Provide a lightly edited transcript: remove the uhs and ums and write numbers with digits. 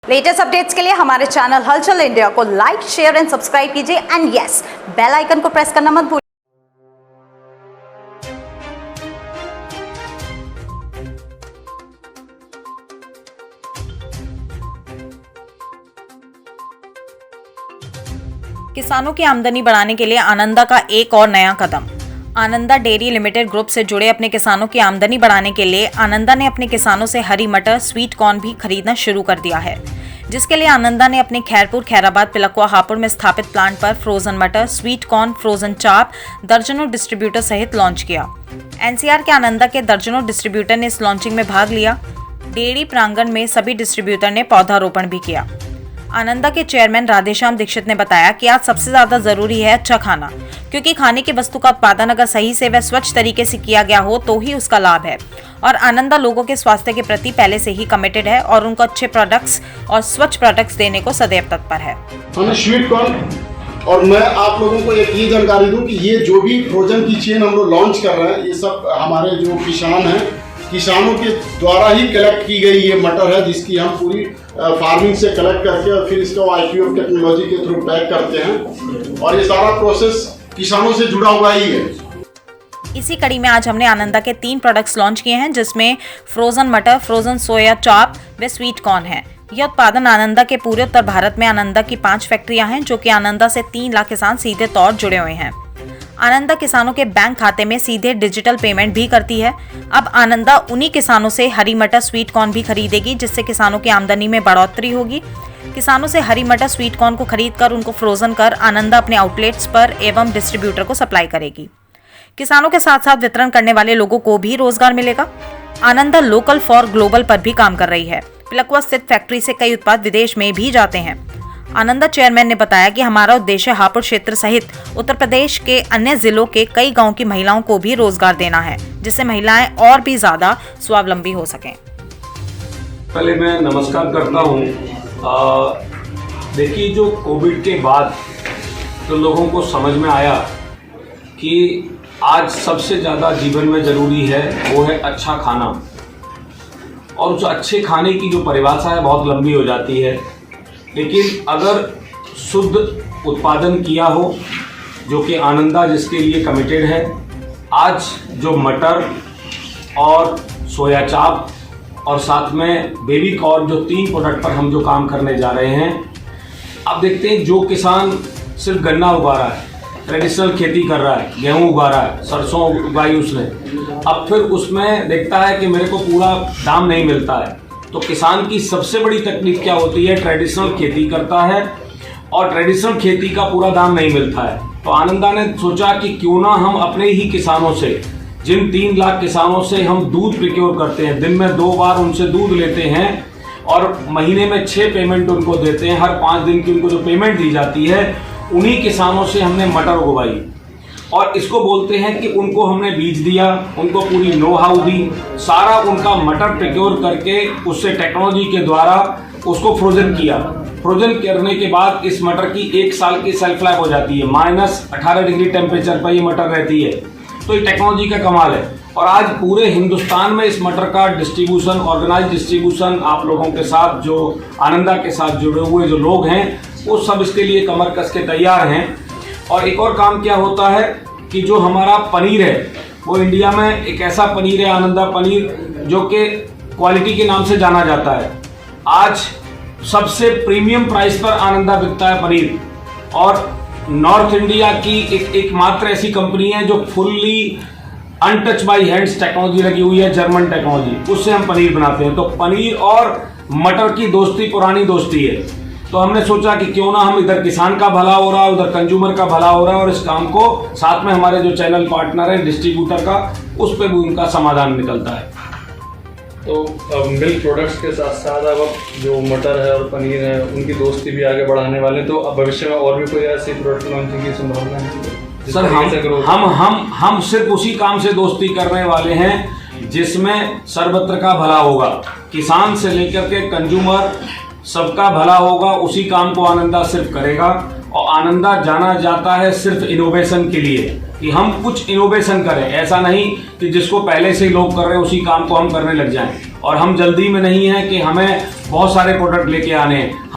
Latest updates के लिए हमारे चैनल हलचल इंडिया को लाइक, शेयर एंड सब्सक्राइब कीजिए एंड यस, बेल आइकन को प्रेस करना मत भूलिए। किसानों की आमदनी बढ़ाने के लिए आनंदा का एक और नया कदम। आनंदा डेयरी लिमिटेड ग्रुप से जुड़े अपने किसानों की आमदनी बढ़ाने के लिए आनंदा ने अपने किसानों से हरी मटर, स्वीट कॉर्न भी खरीदना शुरू कर दिया है, जिसके लिए आनंदा ने अपने खैरपुर, खैराबाद, पिलकुआ, हापुड़ में स्थापित प्लांट पर फ्रोजन मटर, स्वीट कॉर्न, फ्रोजन चाप दर्जनों डिस्ट्रीब्यूटर सहित लॉन्च किया। एनसीआर के आनंदा के दर्जनों डिस्ट्रीब्यूटर ने इस लॉन्चिंग में भाग लिया। डेयरी प्रांगण में सभी डिस्ट्रीब्यूटर ने पौधारोपण भी किया। आनंदा के चेयरमैन राधेश्याम दीक्षित ने बताया कि आज सबसे ज्यादा जरूरी है अच्छा खाना, क्योंकि खाने की वस्तु का उत्पादन अगर सही से व स्वच्छ तरीके से किया गया हो तो ही उसका लाभ है। और आनंदा लोगों के स्वास्थ्य के प्रति पहले से ही कमिटेड है और उनको अच्छे प्रोडक्ट्स और स्वच्छ प्रोडक्ट्स देने को सदैव तत्पर है। स्वीट कॉर्न, और मैं आप लोगों को एक ये जानकारी दूं कि ये जो भी फ्रोजन की चेन हम लोग लॉन्च कर रहे हैं, ये सब हमारे जो किसान हैं, किसानों के द्वारा ही कलेक्ट की गई ये मटर है, जिसकी हम पूरी फार्मिंग से कलेक्ट करके और फिर इसको IPO टेक्नोलॉजी के थ्रू पैक करते हैं, और ये सारा प्रोसेस किसानों से जुड़ा हुआ ही है। इसी कड़ी में आज हमने आनंदा के 3 प्रोडक्ट्स लॉन्च किए हैं, जिसमें फ्रोजन मटर, फ्रोजन सोया चाप व स्वीट कॉर्न है। यह उत्पादन आनंदा के पूरे उत्तर भारत में आनंदा की 5 फैक्ट्रियां हैं, जो कि आनंदा से 3 लाख किसान सीधे तौर जुड़े हुए हैं। आनंदा किसानों के बैंक खाते में सीधे डिजिटल पेमेंट भी करती है। अब आनंदा उन्हीं किसानों से हरी मटर, स्वीट कॉर्न भी खरीदेगी, जिससे किसानों की आमदनी में बढ़ोतरी होगी। किसानों से हरी मटर, स्वीट कॉर्न को खरीदकर उनको फ्रोजन कर आनंदा अपने आउटलेट्स पर एवं डिस्ट्रीब्यूटर को सप्लाई करेगी। किसानों के साथ साथ वितरण करने वाले लोगों को भी रोजगार मिलेगा। आनंदा लोकल फॉर ग्लोबल पर भी काम कर रही है। पिलकुआ स्थित फैक्ट्री से कई उत्पाद विदेश में भी जाते हैं। आनंदा चेयरमैन ने बताया कि हमारा उद्देश्य हापुड़ क्षेत्र सहित उत्तर प्रदेश के अन्य जिलों के कई गांव की महिलाओं को भी रोजगार देना है, जिससे महिलाएं और भी ज्यादा स्वावलंबी हो सकें। पहले मैं नमस्कार करता हूं। देखिए, जो कोविड के बाद तो लोगों को समझ में आया कि आज सबसे ज़्यादा जीवन में ज़रूरी है वो है अच्छा खाना, और उस अच्छे खाने की जो परिभाषा है बहुत लंबी हो जाती है, लेकिन अगर शुद्ध उत्पादन किया हो, जो कि आनंदा जिसके लिए कमिटेड है, आज जो मटर और सोया चाप और साथ में बेबी कॉर्न, जो 3 प्रोडक्ट पर हम जो काम करने जा रहे हैं, अब देखते हैं जो किसान सिर्फ गन्ना उगा रहा है, ट्रेडिशनल खेती कर रहा है, गेहूं उगा रहा है, सरसों उगाई उसने, अब फिर उसमें देखता है कि मेरे को पूरा दाम नहीं मिलता है। तो किसान की सबसे बड़ी तकलीफ क्या होती है, ट्रेडिशनल खेती करता है और ट्रेडिशनल खेती का पूरा दाम नहीं मिलता है। तो आनंदा ने सोचा कि क्यों ना हम अपने ही किसानों से, जिन 3 लाख किसानों से हम दूध प्रिक्योर करते हैं, दिन में 2 बार उनसे दूध लेते हैं और महीने में 6 पेमेंट उनको देते हैं, हर 5 दिन की उनको जो पेमेंट दी जाती है, उन्हीं किसानों से हमने मटर उगवाई। और इसको बोलते हैं कि उनको हमने बीज दिया, उनको पूरी नो हाउ दी, सारा उनका मटर प्रिक्योर करके उससे टेक्नोलॉजी के द्वारा उसको फ्रोजन किया। फ्रोजन करने के बाद इस मटर की 1 साल की सेल्फ लाइफ हो जाती है, -18 डिग्री टेम्परेचर पर ये मटर रहती है। तो ये टेक्नोलॉजी का कमाल है। और आज पूरे हिंदुस्तान में इस मटर का डिस्ट्रीब्यूशन, ऑर्गेनाइज डिस्ट्रीब्यूशन, आप लोगों के साथ जो आनंदा के साथ जुड़े हुए जो लोग हैं, वो सब इसके लिए कमर कस के तैयार हैं। और एक और काम क्या होता है कि जो हमारा पनीर है, वो इंडिया में एक ऐसा पनीर है, आनंदा पनीर, जो कि क्वालिटी के नाम से जाना जाता है। आज सबसे प्रीमियम प्राइस पर आनंदा बिकता है पनीर, और नॉर्थ इंडिया की एकमात्र ऐसी कंपनी है जो fully untouch by hands technology लगी हुई है, जर्मन टेक्नोलॉजी, उससे हम पनीर बनाते हैं। तो पनीर और मटर की दोस्ती पुरानी दोस्ती है। तो हमने सोचा कि क्यों ना हम इधर किसान का भला हो रहा है, उधर कंज्यूमर का भला हो रहा है, और इस काम को साथ में हमारे जो चैनल पार्टनर है डिस्ट्रीब्यूटर का, उस पर भी उनका समाधान निकलता है। तो अब मिल्क प्रोडक्ट्स के साथ साथ अब जो मटर है और पनीर है, उनकी दोस्ती भी आगे बढ़ाने वाले, तो अब भविष्य में और भी कोई ऐसी प्रोडक्ट लॉन्चिंग की संभावना है? सर, हम सिर्फ उसी काम से दोस्ती करने वाले हैं जिसमें सर्वत्र का भला होगा, किसान से लेकर के कंज्यूमर सबका भला होगा। उसी काम को आनंदा सिर्फ करेगा। और आनंदा जाना जाता है सिर्फ इनोवेशन के लिए कि हम कुछ इनोवेशन करें। ऐसा नहीं कि जिसको पहले से ही लोग कर रहे हैं उसी काम को हम करने लग जाएं। और हम जल्दी में नहीं हैं कि हमें बहुत सारे प्रोडक्ट लेके आने हैं।